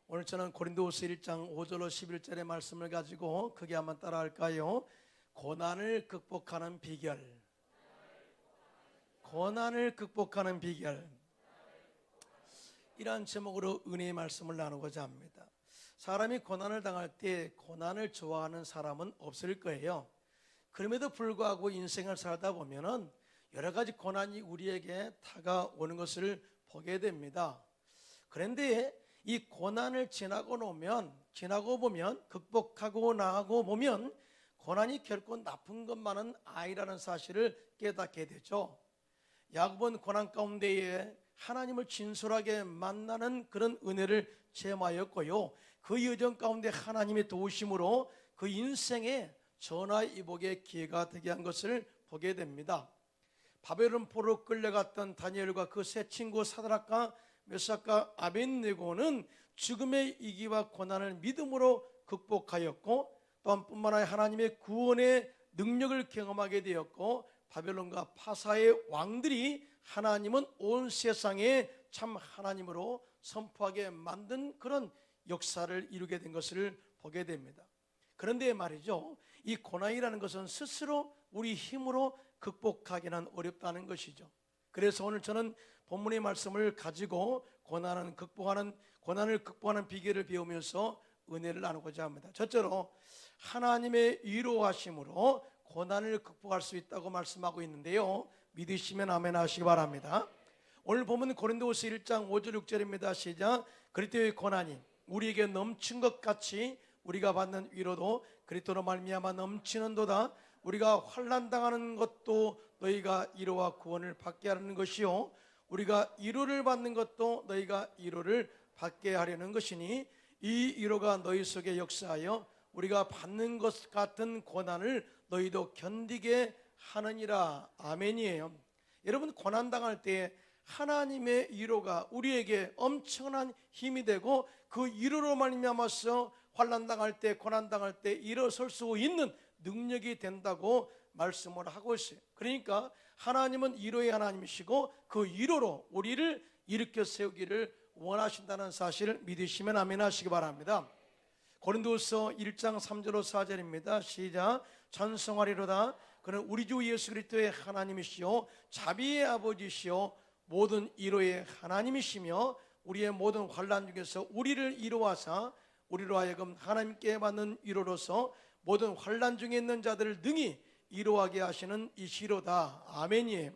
오늘 저는 고린도후서 1장 5절로 11절의 말씀을 가지고 크게 한번 따라 할까요? 고난을 극복하는 비결. 고난을 극복하는 비결. 이러한 제목으로 은혜의 말씀을 나누고자 합니다. 사람이 고난을 당할 때 고난을 좋아하는 사람은 없을 거예요. 그럼에도 불구하고 인생을 살다 보면은 여러 가지 고난이 우리에게 다가오는 것을 보게 됩니다. 그런데 이 고난을 지나고 보면 극복하고 나가고 보면 고난이 결코 나쁜 것만은 아니라는 사실을 깨닫게 되죠. 야곱은 고난 가운데에 하나님을 진솔하게 만나는 그런 은혜를 체험하였고요, 그 여정 가운데 하나님의 도우심으로 그 인생에 전화위복의 기회가 되게 한 것을 보게 됩니다. 바벨론 포로 끌려갔던 다니엘과 그 세 친구 사드락과 메삭과 아벳네고는 죽음의 위기와 고난을 믿음으로 극복하였고, 또한 뿐만 아니라 하나님의 구원의 능력을 경험하게 되었고, 바벨론과 파사의 왕들이 하나님은 온 세상에 참 하나님으로 선포하게 만든 그런 역사를 이루게 된 것을 보게 됩니다. 그런데 말이죠, 이 고난이라는 것은 스스로 우리 힘으로 극복하기는 어렵다는 것이죠. 그래서 오늘 저는 본문의 말씀을 가지고 고난을 극복하는 비결을 배우면서 은혜를 나누고자 합니다. 첫째로 하나님의 위로하심으로 고난을 극복할 수 있다고 말씀하고 있는데요, 믿으시면 아멘 하시기 바랍니다. 오늘 보면 고린도후서 1장 5절 6절입니다. 시작. 그리스도의 고난이 우리에게 넘친 것 같이 우리가 받는 위로도 그리스도로 말미암아 넘치는도다. 우리가 환난 당하는 것도 너희가 위로와 구원을 받게 하려는 것이요, 우리가 위로를 받는 것도 너희가 위로를 받게 하려는 것이니 이 위로가 너희 속에 역사하여 우리가 받는 것 같은 고난을 너희도 견디게 하느니라. 아멘이에요. 여러분, 고난 당할 때 하나님의 위로가 우리에게 엄청난 힘이 되고, 그 위로로 말미암아서 환난 당할 때, 고난 당할 때 일어설 수 있는 능력이 된다고 말씀을 하고 있어요. 그러니까 하나님은 위로의 하나님이시고 그 위로로 우리를 일으켜 세우기를 원하신다는 사실을 믿으시면 아멘 하시기 바랍니다. 고린도후서 1장 3절로 4절입니다. 시작. 찬송하리로다. 그는 우리 주 예수 그리스도의 하나님이시요 자비의 아버지시요 모든 위로의 하나님이시며, 우리의 모든 환난 중에서 우리를 위로하사 우리로 하여금 하나님께 받는 위로로서 모든 환난 중에 있는 자들을 능히 위로하게 하시는 이시로다. 아멘이에요.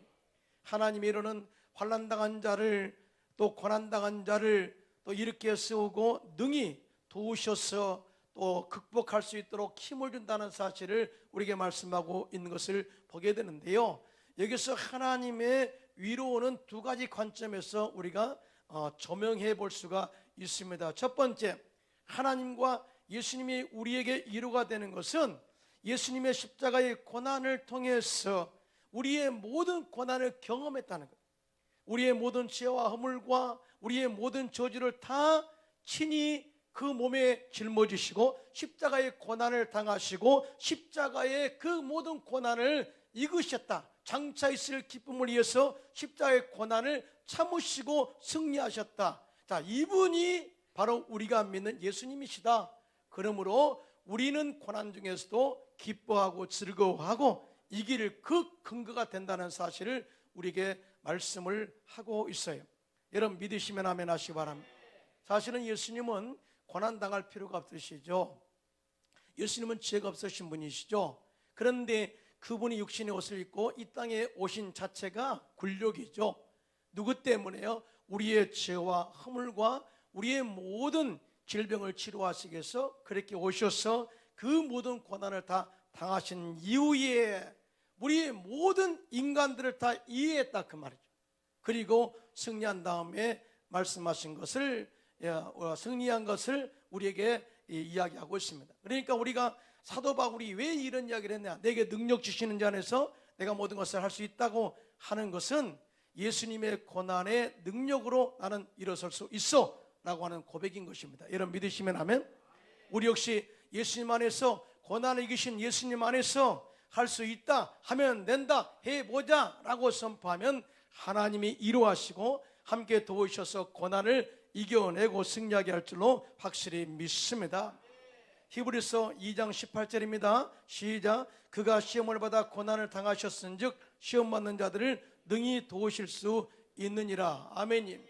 하나님의 위로는 환난 당한 자를, 또 고난 당한 자를 또 일으켜 세우고 능히 도우셔서 또 극복할 수 있도록 힘을 준다는 사실을 우리에게 말씀하고 있는 것을 보게 되는데요, 여기서 하나님의 위로는 두 가지 관점에서 우리가 조명해 볼 수가 있습니다. 첫 번째, 하나님과 예수님이 우리에게 위로가 되는 것은 예수님의 십자가의 고난을 통해서 우리의 모든 고난을 경험했다는 것, 우리의 모든 죄와 허물과 우리의 모든 저주를 다 친히 그 몸에 짊어지시고 십자가의 고난을 당하시고 십자가의 그 모든 고난을 이기셨다. 장차 있을 기쁨을 위해서 십자가의 고난을 참으시고 승리하셨다. 자, 이분이 바로 우리가 믿는 예수님이시다. 그러므로 우리는 고난 중에서도 기뻐하고 즐거워하고 이길 그 근거가 된다는 사실을 우리에게 말씀을 하고 있어요. 여러분, 믿으시면 아멘 하시기 바랍니다. 사실은 예수님은 고난 당할 필요가 없으시죠. 예수님은 죄가 없으신 분이시죠. 그런데 그분이 육신의 옷을 입고 이 땅에 오신 자체가 굴욕이죠. 누구 때문에요? 우리의 죄와 허물과 우리의 모든 질병을 치료하시기 위해서 그렇게 오셔서 그 모든 고난을 다 당하신 이후에 우리의 모든 인간들을 다 이해했다, 그 말이죠. 그리고 승리한 다음에 말씀하신 것을, 승리한 것을 우리에게 이야기하고 있습니다. 그러니까 우리가 사도 바울이 왜 이런 이야기를 했냐, 내게 능력 주시는 자 안에서 내가 모든 것을 할 수 있다고 하는 것은 예수님의 고난의 능력으로 나는 일어설 수 있어 라고 하는 고백인 것입니다. 여러분, 믿으시면 아멘. 우리 역시 예수님 안에서, 고난을 이기신 예수님 안에서 할 수 있다, 하면 된다, 해보자 라고 선포하면 하나님이 위로하시고 함께 도우셔서 고난을 이겨내고 승리하게 할 줄로 확실히 믿습니다. 히브리서 2장 18절입니다. 시작. 그가 시험을 받아 고난을 당하셨은즉 시험 받는 자들을 능히 도우실 수 있느니라. 아멘님.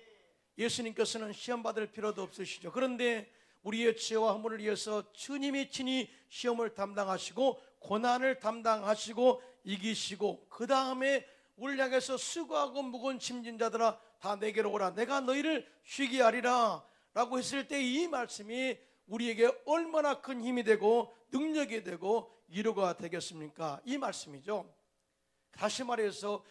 예수님께서는 시험 받을 필요도 없으시죠. 그런데 우리의 죄와 허물을 위해서 주님이 친히 시험을 담당하시고 고난을 담당하시고 이기시고 그 다음에 우리를 향해서 수고하고 무거운 짐진 자들아 다 내게로 오라 내가 너희를 쉬게 하리라 라고 했을 때 이 말씀이 우리에게 얼마나 큰 힘이 되고 능력이 되고 위로가 되겠습니까? 이 말씀이죠. 다시 말해서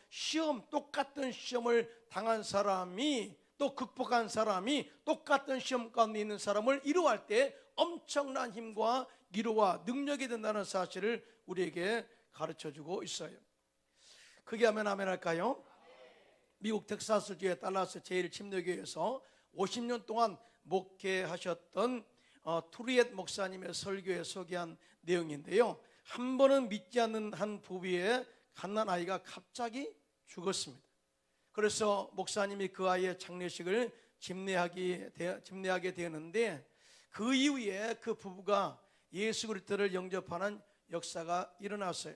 똑같은 시험을 당한 사람이 또 극복한 사람이 똑같은 시험 가운데 있는 사람을 위로할 때 엄청난 힘과 위로와 능력이 된다는 사실을 우리에게 가르쳐주고 있어요. 그게 하면 아멘 할까요? 미국 텍사스주의 달라스 제1침례교회에서 50년 동안 목회하셨던 투리엣 목사님의 설교에 소개한 내용인데요. 한 번은 믿지 않는 한 부부의 갓난아이가 갑자기 죽었습니다. 그래서 목사님이 그 아이의 장례식을 집례하게 되었는데 그 이후에 그 부부가 예수 그리스도를 영접하는 역사가 일어났어요.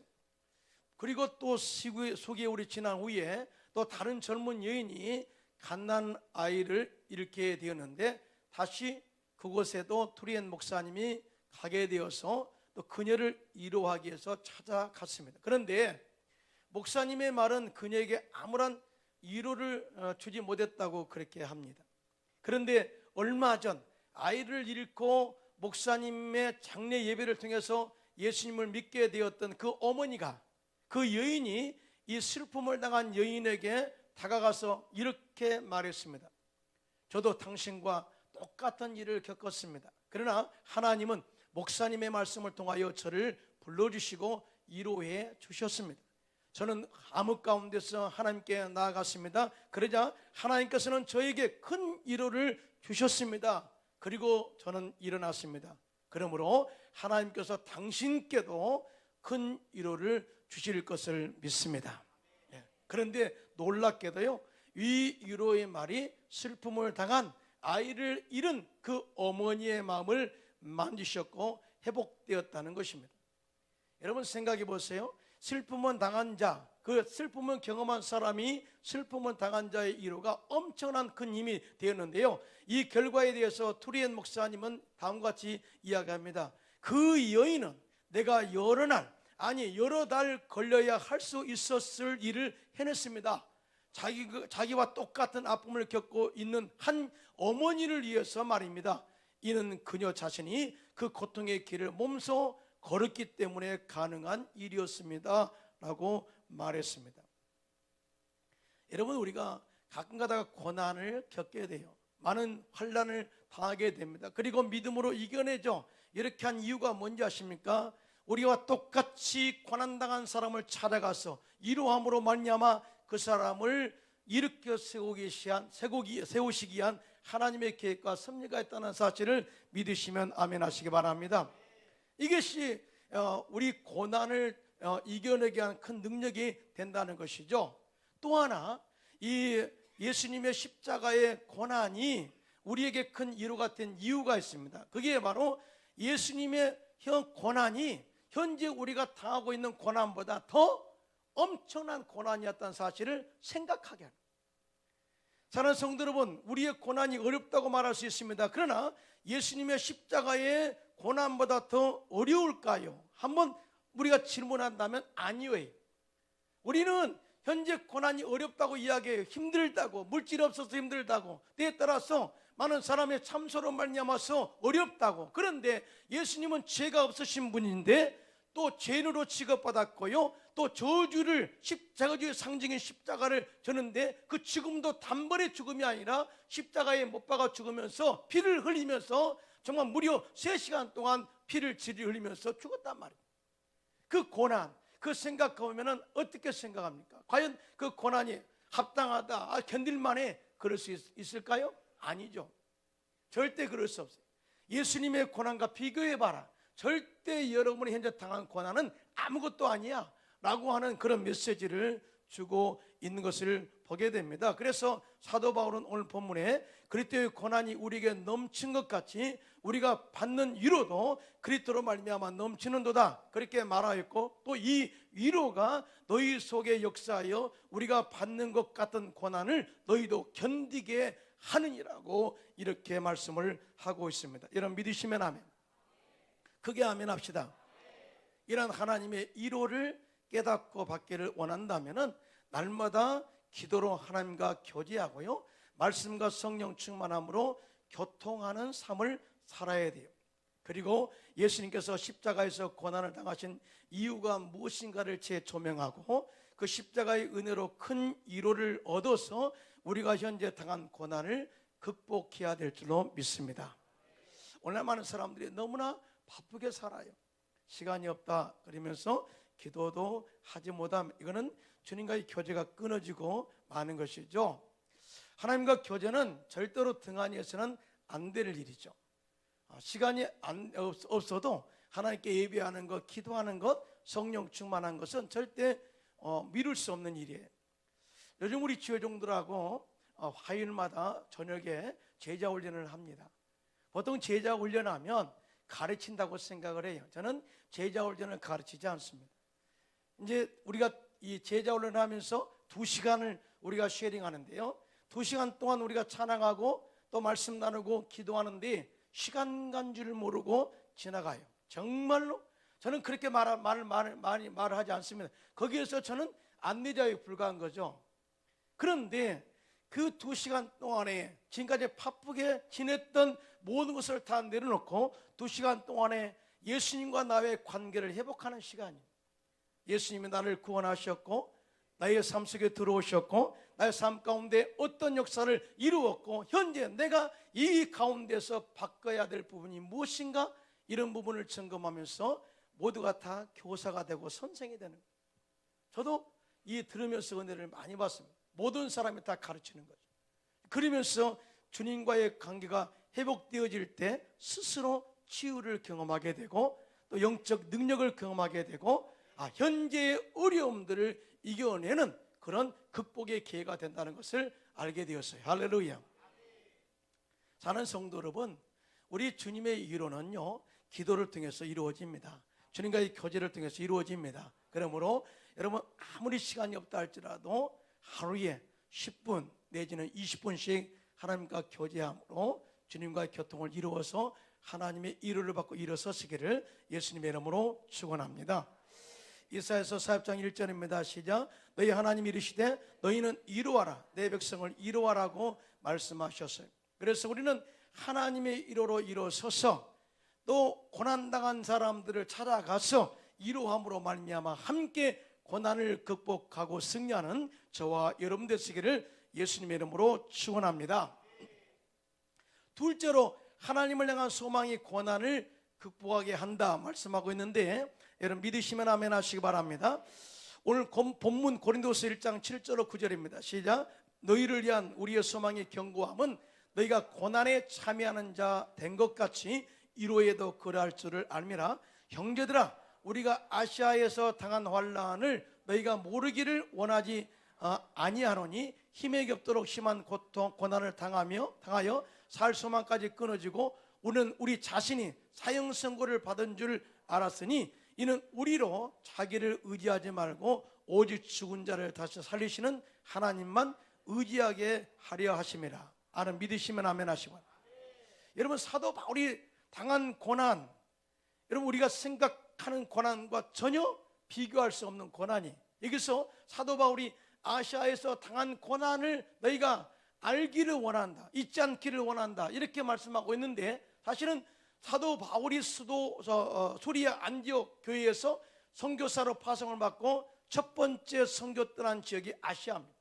그리고 또 수개월이 지난 후에 또 다른 젊은 여인이 갓난아이를 잃게 되었는데 다시 그곳에도 투리엣 목사님이 가게 되어서 또 그녀를 위로하기 위해서 찾아갔습니다. 그런데 목사님의 말은 그녀에게 아무런 위로를 주지 못했다고 그렇게 합니다. 그런데 얼마 전 아이를 잃고 목사님의 장례 예배를 통해서 예수님을 믿게 되었던 그 어머니가 그 여인이 이 슬픔을 당한 여인에게 다가가서 이렇게 말했습니다. 저도 당신과 똑같은 일을 겪었습니다. 그러나 하나님은 목사님의 말씀을 통하여 저를 불러주시고 위로해 주셨습니다. 저는 암흑 가운데서 하나님께 나아갔습니다. 그러자 하나님께서는 저에게 큰 위로를 주셨습니다. 그리고 저는 일어났습니다. 그러므로 하나님께서 당신께도 큰 위로를 주실 것을 믿습니다. 그런데 놀랍게도요, 이 위로의 말이 슬픔을 당한 아이를 잃은 그 어머니의 마음을 만지셨고 회복되었다는 것입니다. 여러분 생각해 보세요. 슬픔을 당한 자, 그 슬픔을 경험한 사람이 슬픔을 당한 자의 위로가 엄청난 큰 힘이 되었는데요. 이 결과에 대해서 투리엣 목사님은 다음과 같이 이야기합니다. 그 여인은 내가 여러 달 걸려야 할 수 있었을 일을 해냈습니다. 자기와 똑같은 아픔을 겪고 있는 한 어머니를 위해서 말입니다. 이는 그녀 자신이 그 고통의 길을 몸소 걸었기 때문에 가능한 일이었습니다 라고 말했습니다. 여러분, 우리가 가끔 가다가 고난을 겪게 돼요. 많은 환난을 당하게 됩니다. 그리고 믿음으로 이겨내죠. 이렇게 한 이유가 뭔지 아십니까? 우리와 똑같이 고난당한 사람을 찾아가서 위로함으로 말미암아 그 사람을 일으켜 세우시기 위한 하나님의 계획과 섭리가 있다는 사실을 믿으시면 아멘 하시기 바랍니다. 이것이 우리 고난을 이겨내게 하는 큰 능력이 된다는 것이죠. 또 하나, 이 예수님의 십자가의 고난이 우리에게 큰 위로가 된 이유가 있습니다. 그게 바로 예수님의 고난이 현재 우리가 당하고 있는 고난보다 더 엄청난 고난이었다는 사실을 생각하게 합니다. 사랑하는 성도 여러분, 우리의 고난이 어렵다고 말할 수 있습니다. 그러나 예수님의 십자가의 고난보다 더 어려울까요? 한번 우리가 질문한다면 아니에요. 우리는 현재 고난이 어렵다고 이야기해요. 힘들다고, 물질이 없어서 힘들다고, 때에 따라서 많은 사람의 참소로 말미암아서 어렵다고. 그런데 예수님은 죄가 없으신 분인데 또 죄인으로 취급받았고요, 또 저주를 십자가주의 상징인 십자가를 졌는데 그 죽음도 단번에 죽음이 아니라 십자가에 못 박아 죽으면서 피를 흘리면서 정말 무려 3시간 동안 피를 흘리면서 죽었단 말이에요. 그 고난, 그 생각해보면 어떻게 생각합니까? 과연 그 고난이 합당하다, 견딜만해, 그럴 수 있을까요? 아니죠. 절대 그럴 수 없어요. 예수님의 고난과 비교해봐라. 절대 여러분이 현재 당한 고난은 아무것도 아니야 라고 하는 그런 메시지를 주고 있는 것을 보게 됩니다. 그래서 사도 바울은 오늘 본문에 그리스도의 고난이 우리에게 넘친 것 같이 우리가 받는 위로도 그리스도로 말미암아 넘치는도다, 그렇게 말하였고, 또 이 위로가 너희 속에 역사하여 우리가 받는 것 같은 고난을 너희도 견디게 하느니라고 이렇게 말씀을 하고 있습니다. 여러분 믿으시면 아멘. 크게 아멘 합시다. 이런 하나님의 위로를 깨닫고 받기를 원한다면 날마다 기도로 하나님과 교제하고요, 말씀과 성령 충만함으로 교통하는 삶을 살아야 돼요. 그리고 예수님께서 십자가에서 고난을 당하신 이유가 무엇인가를 재조명하고 그 십자가의 은혜로 큰 위로를 얻어서 우리가 현재 당한 고난을 극복해야 될 줄로 믿습니다. 오늘 많은 사람들이 너무나 바쁘게 살아요. 시간이 없다 그러면서 기도도 하지 못함, 이거는 주님과의 교제가 끊어지고 마는 것이죠. 하나님과 교제는 절대로 등한히해서는 안 될 일이죠. 시간이 없어도 하나님께 예배하는 것, 기도하는 것, 성령 충만한 것은 절대 미룰 수 없는 일이에요. 요즘 우리 지회종들하고 화요일마다 저녁에 제자 훈련을 합니다. 보통 제자 훈련하면 가르친다고 생각을 해요. 저는 제자 훈련을 가르치지 않습니다. 이제 우리가 이 제자 훈련을 하면서 2시간을 우리가 쉐어링하는데요, 2시간 동안 우리가 찬양하고 또 말씀 나누고 기도하는데 시간 간 줄 모르고 지나가요. 정말로 저는 그렇게 많이 말을 하지 않습니다. 거기에서 저는 안내자에 불과한 거죠. 그런데 그 2시간 동안에 지금까지 바쁘게 지냈던 모든 것을 다 내려놓고 2시간 동안에 예수님과 나의 관계를 회복하는 시간이에요. 예수님이 나를 구원하셨고 나의 삶 속에 들어오셨고 나의 삶 가운데 어떤 역사를 이루었고 현재 내가 이 가운데서 바꿔야 될 부분이 무엇인가, 이런 부분을 점검하면서 모두가 다 교사가 되고 선생이 되는 거예요. 저도 이 들으면서 은혜를 많이 받습니다. 모든 사람이 다 가르치는 거죠. 그러면서 주님과의 관계가 회복되어질 때 스스로 치유를 경험하게 되고 또 영적 능력을 경험하게 되고 현재의 어려움들을 이겨내는 그런 극복의 기회가 된다는 것을 알게 되었어요. 할렐루야. 사는 성도 여러분, 우리 주님의 위로는요, 기도를 통해서 이루어집니다. 주님과의 교제를 통해서 이루어집니다. 그러므로 여러분 아무리 시간이 없다 할지라도 하루에 10분 내지는 20분씩 하나님과 교제함으로 주님과의 교통을 이루어서 하나님의 위로를 받고 일어서시기를 예수님의 이름으로 축원합니다. 이사야서 4장 1절입니다. 시작. 너희 하나님이 이르시되 너희는 이루어라, 내 백성을 이루어라고 말씀하셨어요. 그래서 우리는 하나님의 위로로 일어서서 또 고난당한 사람들을 찾아가서 위로함으로 말미암아 함께 고난을 극복하고 승리하는 저와 여러분 되시기를 예수님의 이름으로 축원합니다. 둘째로 하나님을 향한 소망이 고난을 극복하게 한다 말씀하고 있는데, 여러분 믿으시면 아멘 하시기 바랍니다. 오늘 본문 고린도서 1장 7절로 9절입니다. 시작. 너희를 위한 우리의 소망의 견고함은 너희가 고난에 참여하는 자 된 것 같이 이로에도 그러할 줄을 알미라. 형제들아, 우리가 아시아에서 당한 환난을 너희가 모르기를 원하지 아니하노니 힘에 겹도록 심한 고통 고난을 당하여 살 소망까지 끊어지고 우리는 우리 자신이 사형 선고를 받은 줄 알았으니 이는 우리로 자기를 의지하지 말고 오직 죽은 자를 다시 살리시는 하나님만 의지하게 하려 하심이라. 아는 믿으시면 아멘 하시고. 여러분 사도 바울이 당한 고난, 여러분 우리가 생각하는 고난과 전혀 비교할 수 없는 고난이, 여기서 사도 바울이 아시아에서 당한 고난을 너희가 알기를 원한다, 잊지 않기를 원한다, 이렇게 말씀하고 있는데, 사실은 사도 바울이 수리아 안디옥 교회에서 선교사로 파송을 받고 첫 번째 선교 떠난 지역이 아시아입니다.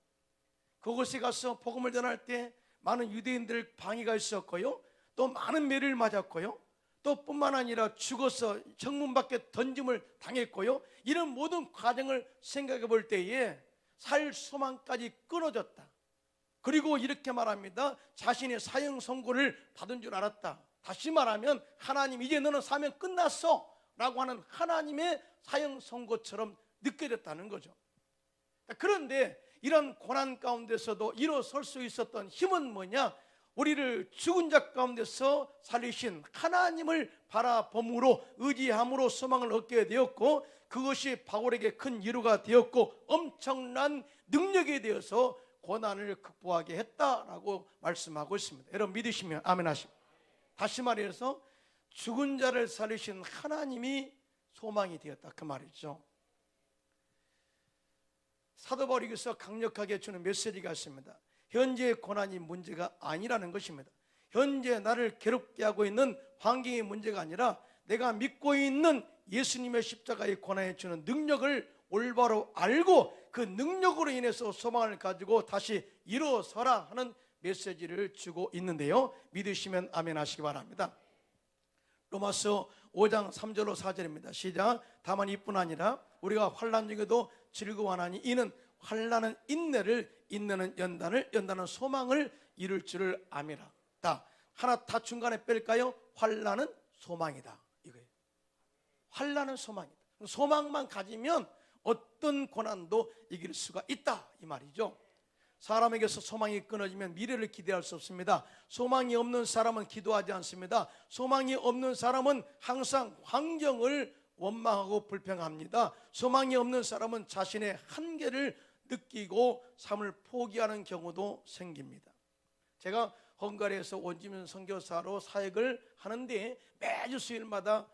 그곳에 가서 복음을 전할 때 많은 유대인들 방해가 있었고요, 또 많은 매를 맞았고요, 또 뿐만 아니라 죽어서 정문 밖에 던짐을 당했고요, 이런 모든 과정을 생각해 볼 때에 살 소망까지 끊어졌다. 그리고 이렇게 말합니다. 자신의 사형 선고를 받은 줄 알았다. 다시 말하면 하나님 이제 너는 사명 끝났어 라고 하는 하나님의 사형 선고처럼 느껴졌다는 거죠. 그런데 이런 고난 가운데서도 일어설 수 있었던 힘은 뭐냐? 우리를 죽은 자 가운데서 살리신 하나님을 바라봄으로, 의지함으로 소망을 얻게 되었고, 그것이 바울에게 큰 위로가 되었고 엄청난 능력이 되어서 고난을 극복하게 했다라고 말씀하고 있습니다. 여러분 믿으시면 아멘 하십니다. 다시 말해서 죽은 자를 살리신 하나님이 소망이 되었다, 그 말이죠. 사도 바울이 여기서 강력하게 주는 메시지가 있습니다. 현재의 고난이 문제가 아니라는 것입니다. 현재 나를 괴롭게 하고 있는 환경이 문제가 아니라 내가 믿고 있는 예수님의 십자가의 고난에 주는 능력을 올바로 알고 그 능력으로 인해서 소망을 가지고 다시 일어서라 하는 메시지를 주고 있는데요, 믿으시면 아멘 하시기 바랍니다. 로마서 5장 3절로 4절입니다. 시작. 다만 이뿐 아니라 우리가 환난 중에도 즐거워하나니 이는 환난은 인내를, 인내는 연단을, 연단은 소망을 이룰 줄을 아미라. 하나 다 중간에 뺄까요? 환난은 소망이다, 이거예요. 환난은 소망이다. 소망만 가지면 어떤 고난도 이길 수가 있다, 이 말이죠. 사람에게서 소망이 끊어지면 미래를 기대할 수 없습니다. 소망이 없는 사람은 기도하지 않습니다. 소망이 없는 사람은 항상 환경을 원망하고 불평합니다. 소망이 없는 사람은 자신의 한계를 느끼고 삶을 포기하는 경우도 생깁니다. 제가 헝가리에서 원주민 선교사로 사역을 하는데 매주 수요일마다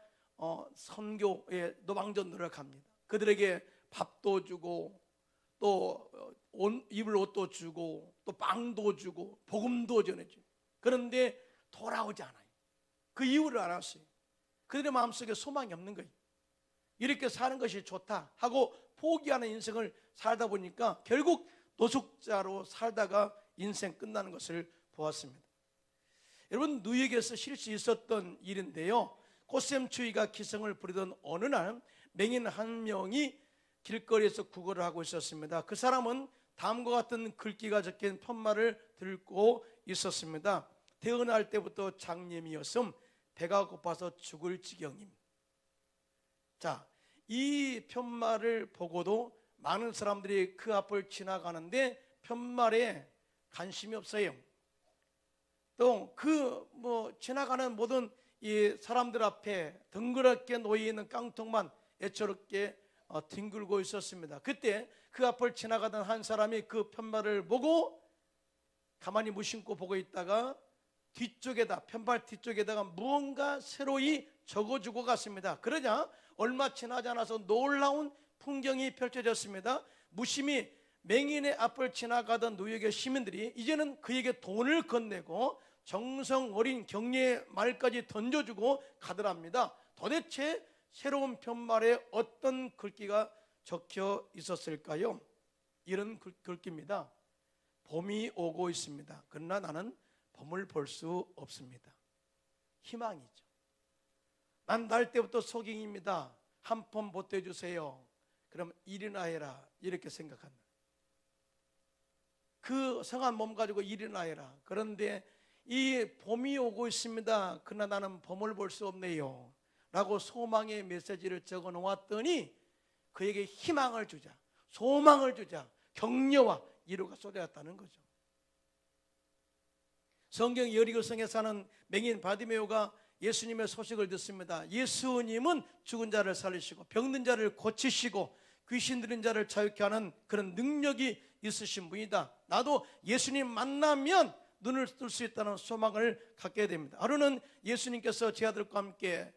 선교에 노방전도를 갑니다. 그들에게 밥도 주고 또 입을 옷도 주고 또 빵도 주고 복음도 전해주고, 그런데 돌아오지 않아요. 그 이유를 알았어요. 그들의 마음속에 소망이 없는 거예요. 이렇게 사는 것이 좋다 하고 포기하는 인생을 살다 보니까 결국 노숙자로 살다가 인생 끝나는 것을 보았습니다. 여러분, 뉴욕에서 실수 있었던 일인데요, 꽃샘추위가 기승을 부리던 어느 날 맹인 한 명이 길거리에서 구걸을 하고 있었습니다. 그 사람은 다음과 같은 글귀가 적힌 편말을 들고 있었습니다. 태어날 때부터 장님이었음, 배가 고파서 죽을 지경임. 자, 이 편말을 보고도 많은 사람들이 그 앞을 지나가는데 편말에 관심이 없어요. 또 지나가는 모든 이 사람들 앞에 덩그랗게 놓여 있는 깡통만 애처롭게 뒹굴고 있었습니다. 그때 그 앞을 지나가던 한 사람이 그 편말을 보고 가만히 무심코 보고 있다가 편말 뒤쪽에다가 무언가 새로이 적어주고 갔습니다. 그러자 얼마 지나지 않아서 놀라운 풍경이 펼쳐졌습니다. 무심히 맹인의 앞을 지나가던 뉴욕의 시민들이 이제는 그에게 돈을 건네고 정성 어린 격려의 말까지 던져주고 가더랍니다. 도대체 새로운 편말에 어떤 글귀가 적혀 있었을까요? 이런 글귀입니다. 봄이 오고 있습니다. 그러나 나는 봄을 볼 수 없습니다. 희망이죠. 난 날 때부터 소경입니다. 한 번 보태주세요. 그럼 일이나 해라, 이렇게 생각한다. 그 성한 몸 가지고 일이나 해라. 그런데 이 봄이 오고 있습니다. 그러나 나는 봄을 볼 수 없네요 라고 소망의 메시지를 적어 놓았더니 그에게 희망을 주자, 소망을 주자, 격려와 위로가 쏟아졌다는 거죠. 성경 여리고성에 사는 맹인 바디메오가 예수님의 소식을 듣습니다. 예수님은 죽은 자를 살리시고 병든 자를 고치시고 귀신 들린 자를 자유케 하는 그런 능력이 있으신 분이다. 나도 예수님 만나면 눈을 뜰 수 있다는 소망을 갖게 됩니다. 하루는 예수님께서 제 아들과 함께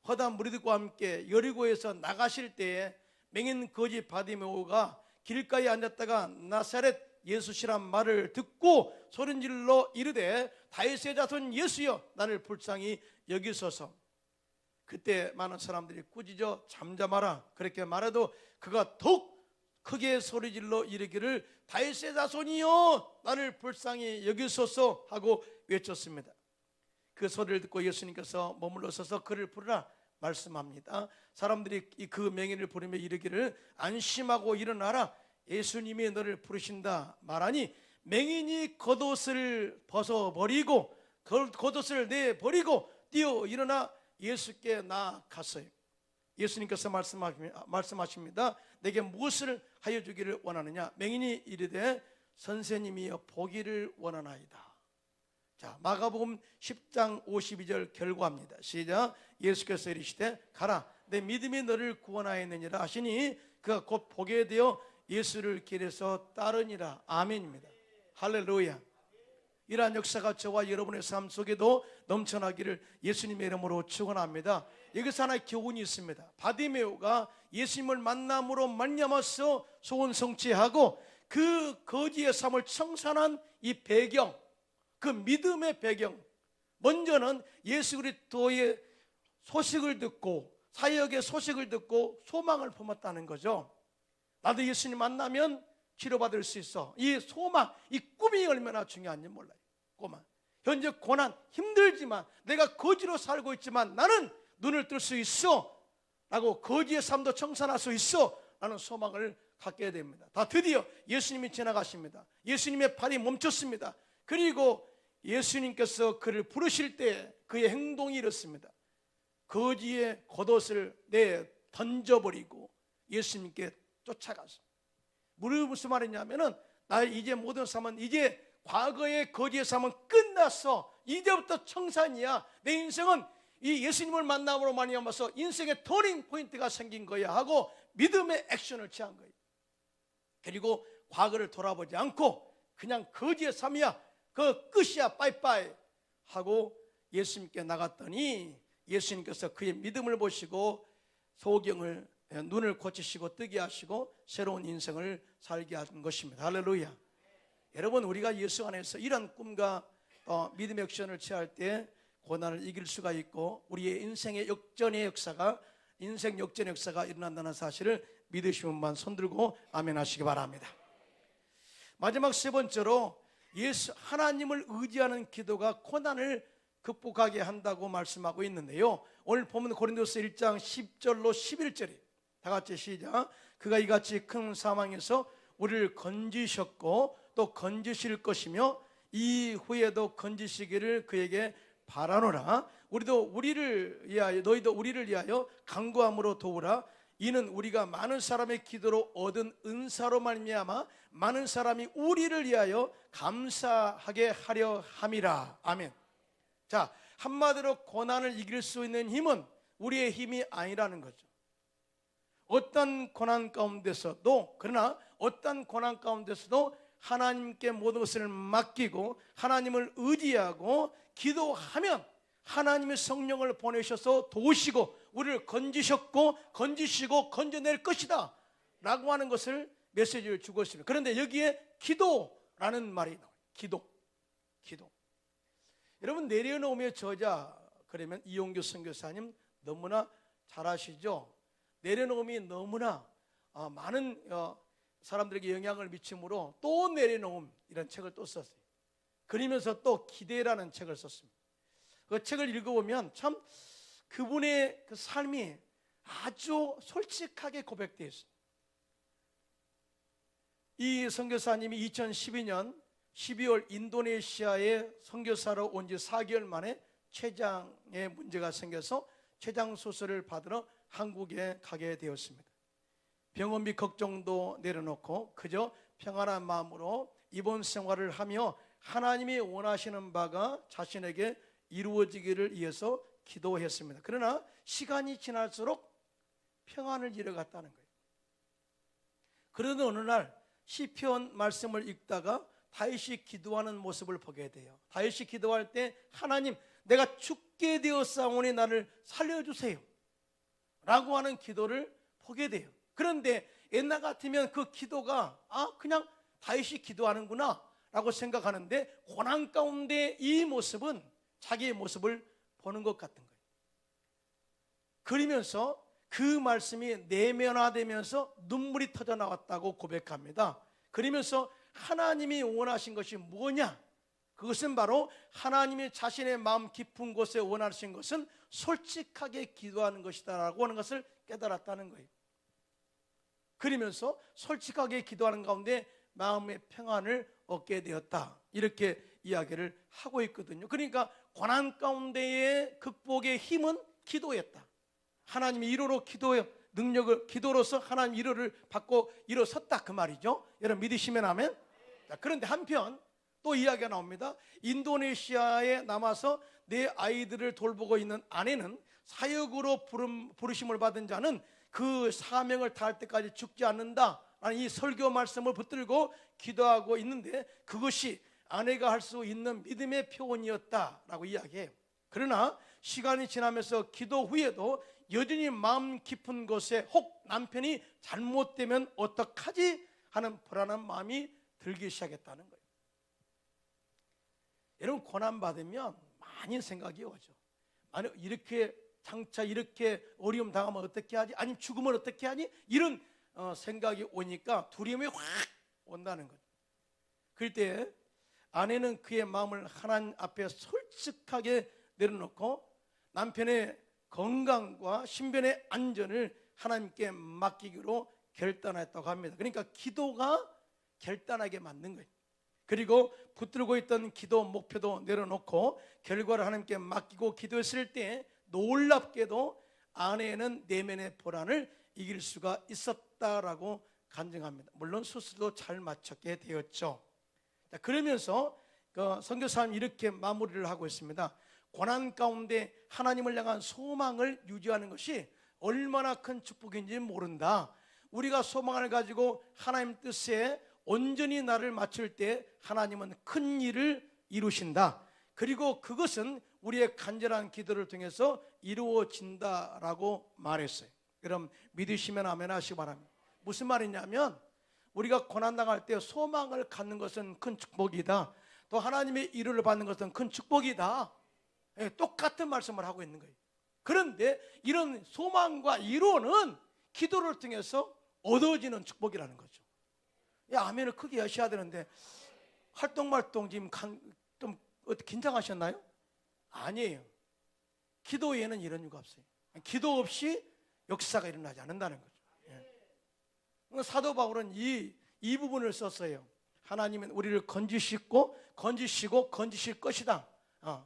허다 무리들과 함께 여리고에서 나가실 때에 맹인 거지 바디메오가 길가에 앉았다가 나사렛 예수시란 말을 듣고 소린질러 이르되 다윗의 자손 예수여 나를 불쌍히 여기소서. 그때 많은 사람들이 꾸짖어 잠잠하라 그렇게 말해도 그가 더욱 크게 소리질러 이르기를 다윗의 자손이여 나를 불쌍히 여기소서 하고 외쳤습니다. 그 소리를 듣고 예수님께서 머물러 서서 그를 부르라 말씀합니다. 사람들이 그 맹인을 부르며 이르기를 안심하고 일어나라 예수님이 너를 부르신다 말하니 맹인이 겉옷을 벗어버리고 겉옷을 내버리고 뛰어 일어나 예수께 나아갔어요. 예수님께서 말씀하십니다. 내게 무엇을 하여 주기를 원하느냐? 맹인이 이르되 선생님이여 보기를 원하나이다. 자, 마가복음 10장 52절 결과합니다. 시작. 예수께서 이르시되 가라, 내 믿음이 너를 구원하였느니라 하시니 그가 곧 보게 되어 예수를 길에서 따르니라. 아멘입니다. 할렐루야. 이러한 역사가 저와 여러분의 삶 속에도 넘쳐나기를 예수님의 이름으로 축원합니다. 여기서 하나의 교훈이 있습니다. 바디메오가 예수님을 만남으로 말미암아서 소원 성취하고 그 거지의 삶을 청산한 이 배경, 그 믿음의 배경, 먼저는 예수 그리스도의 소식을 듣고 사역의 소식을 듣고 소망을 품었다는 거죠. 나도 예수님 만나면 치료받을 수 있어. 이 소망, 이 꿈이 얼마나 중요한지 몰라요. 꼬마. 현재 고난 힘들지만 내가 거지로 살고 있지만 나는 눈을 뜰 수 있어 라고 거지의 삶도 청산할 수 있어 라는 소망을 갖게 됩니다. 다 드디어 예수님이 지나가십니다. 예수님의 발이 멈췄습니다. 그리고 예수님께서 그를 부르실 때 그의 행동이 이렇습니다. 거지의 겉옷을 던져버리고 예수님께 쫓아갔습니다. 무슨 말이냐면은 나의 이제 모든 삶은 이제 과거의 거지의 삶은 끝났어. 이제부터 청산이야. 내 인생은 이 예수님을 만남으로 말미암아서 인생의 터닝 포인트가 생긴 거야 하고 믿음의 액션을 취한 거예요. 그리고 과거를 돌아보지 않고 그냥 거지의 삶이야. 그 끝이야. 빠이빠이 하고 예수님께 나갔더니 예수님께서 그의 믿음을 보시고 소경을 눈을 고치시고 뜨게 하시고 새로운 인생을 살게 한 것입니다. 할렐루야. 여러분, 우리가 예수 안에서 이런 꿈과 믿음의 액션을 취할 때 고난을 이길 수가 있고 우리의 인생의 역전의 역사가 인생 역전의 역사가 일어난다는 사실을 믿으시는 분만 손들고 아멘 하시기 바랍니다. 마지막 세 번째로 하나님을 의지하는 기도가 고난을 극복하게 한다고 말씀하고 있는데요. 오늘 보면 고린도서 1장 10절로 11절이 다 같이 시작. 그가 이같이 큰 사망에서 우리를 건지셨고 또 건지실 것이며 이후에도 건지시기를 그에게 바라노라. 너희도 우리를 위하여 간구함으로 도우라. 이는 우리가 많은 사람의 기도로 얻은 은사로 말미암아 많은 사람이 우리를 위하여 감사하게 하려 함이라. 아멘. 자, 한마디로 고난을 이길 수 있는 힘은 우리의 힘이 아니라는 거죠. 어떤 고난 가운데서도, 그러나 어떤 고난 가운데서도 하나님께 모든 것을 맡기고 하나님을 의지하고 기도하면 하나님의 성령을 보내셔서 도우시고 우리를 건지시고 건져낼 것이다 라고 하는 것을 메시지를 주고 있습니다. 그런데 여기에 기도라는 말이 나와요. 기도. 여러분, 내려놓음의 저자 그러면 이용규 선교사님 너무나 잘 아시죠? 내려놓음이 너무나 많은 사람들에게 영향을 미치므로 또 내려놓음 이런 책을 또 썼어요. 그러면서 또 기대라는 책을 썼습니다. 그 책을 읽어보면 참 그분의 그 삶이 아주 솔직하게 고백되어 있습니다. 이 선교사님이 2012년 12월 인도네시아에 선교사로 온 지 4개월 만에 췌장에 문제가 생겨서 췌장 수술을 받으러 한국에 가게 되었습니다. 병원비 걱정도 내려놓고 그저 평안한 마음으로 입원 생활을 하며 하나님이 원하시는 바가 자신에게 이루어지기를 위해서 기도했습니다. 그러나 시간이 지날수록 평안을 잃어갔다는 거예요. 그러던 어느 날 시편 말씀을 읽다가 다윗이 기도하는 모습을 보게 돼요. 다윗이 기도할 때 하나님, 내가 죽게 되었사오니 나를 살려주세요 라고 하는 기도를 보게 돼요. 그런데 옛날 같으면 그 기도가 그냥 다윗이 기도하는구나 라고 생각하는데 고난 가운데 이 모습은 자기의 모습을 보는 것 같은 거예요. 그러면서 그 말씀이 내면화되면서 눈물이 터져 나왔다고 고백합니다. 그러면서 하나님이 원하신 것이 뭐냐? 그것은 바로 하나님이 자신의 마음 깊은 곳에 원하신 것은 솔직하게 기도하는 것이다 라고 하는 것을 깨달았다는 거예요. 그러면서 솔직하게 기도하는 가운데 마음의 평안을 얻게 되었다, 이렇게 이야기를 하고 있거든요. 그러니까 고난 가운데의 극복의 힘은 기도였다. 하나님이 위로로 기도의 능력을, 기도로서 하나님 위로를 받고 일어섰다 그 말이죠. 여러분 믿으시면 아멘. 자, 그런데 한편 또 이야기가 나옵니다. 인도네시아에 남아서 내 아이들을 돌보고 있는 아내는 사역으로 부르심을 받은 자는 그 사명을 다할 때까지 죽지 않는다 라는 이 설교 말씀을 붙들고 기도하고 있는데, 그것이 아내가 할 수 있는 믿음의 표현이었다라고 이야기해요. 그러나 시간이 지나면서 기도 후에도 여전히 마음 깊은 곳에 혹 남편이 잘못되면 어떡하지 하는 불안한 마음이 들기 시작했다는 거예요. 여러분, 고난받으면 많이 생각이 오죠. 아니, 이렇게 장차 이렇게 어려움 당하면 어떻게 하지? 아니면 죽으면 어떻게 하니? 이런 생각이 오니까 두려움이 확 온다는 거죠. 그럴 때 아내는 그의 마음을 하나님 앞에 솔직하게 내려놓고 남편의 건강과 신변의 안전을 하나님께 맡기기로 결단했다고 합니다. 그러니까 기도가 결단하게 만든 거예요. 그리고 붙들고 있던 기도 목표도 내려놓고 결과를 하나님께 맡기고 기도했을 때 놀랍게도 아내는 내면의 불안을 이길 수가 있었다라고 간증합니다. 물론 수술도 잘 마쳤게 되었죠. 자, 그러면서 선교사님 이렇게 마무리를 하고 있습니다. 고난 가운데 하나님을 향한 소망을 유지하는 것이 얼마나 큰 축복인지 모른다. 우리가 소망을 가지고 하나님 뜻에 온전히 나를 맞출 때 하나님은 큰 일을 이루신다. 그리고 그것은 우리의 간절한 기도를 통해서 이루어진다라고 말했어요. 그럼 믿으시면 아멘 하시기 바랍니다. 무슨 말이냐면 우리가 고난당할 때 소망을 갖는 것은 큰 축복이다. 또 하나님의 위로를 받는 것은 큰 축복이다. 똑같은 말씀을 하고 있는 거예요. 그런데 이런 소망과 위로는 기도를 통해서 얻어지는 축복이라는 거죠. 아멘을 크게 하셔야 되는데 활동말동 지금 좀 긴장하셨나요? 아니에요. 기도에는 이런 이유가 없어요. 기도 없이 역사가 일어나지 않는다는 거죠. 사도 바울은 이 부분을 썼어요. 하나님은 우리를 건지시고 건지실 것이다.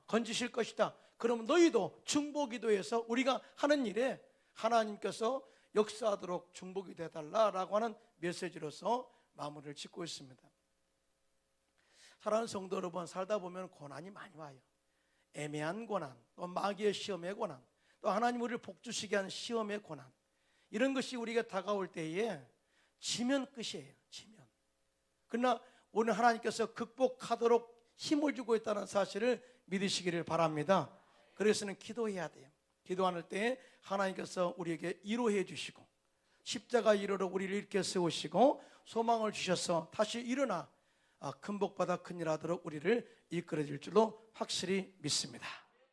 건지실 것이다. 그러면 너희도 중보기도에서 우리가 하는 일에 하나님께서 역사하도록 중보기 되달라라고 하는 메시지로서 마무리를 짓고 있습니다. 사랑하는 성도 여러분, 살다 보면 고난이 많이 와요. 애매한 고난, 또 마귀의 시험의 고난, 또 하나님 우리를 복주시게 하는 시험의 고난, 이런 것이 우리가 다가올 때에 지면 끝이에요. 지면. 그러나 오늘 하나님께서 극복하도록 힘을 주고 있다는 사실을 믿으시기를 바랍니다. 그래서는 기도해야 돼요. 기도할 때 하나님께서 우리에게 위로해 주시고 십자가 위로로 우리를 일으켜 세우시고 소망을 주셔서 다시 일어나 큰 복 받아 큰일 하도록 우리를 이끌어 줄 줄로 확실히 믿습니다.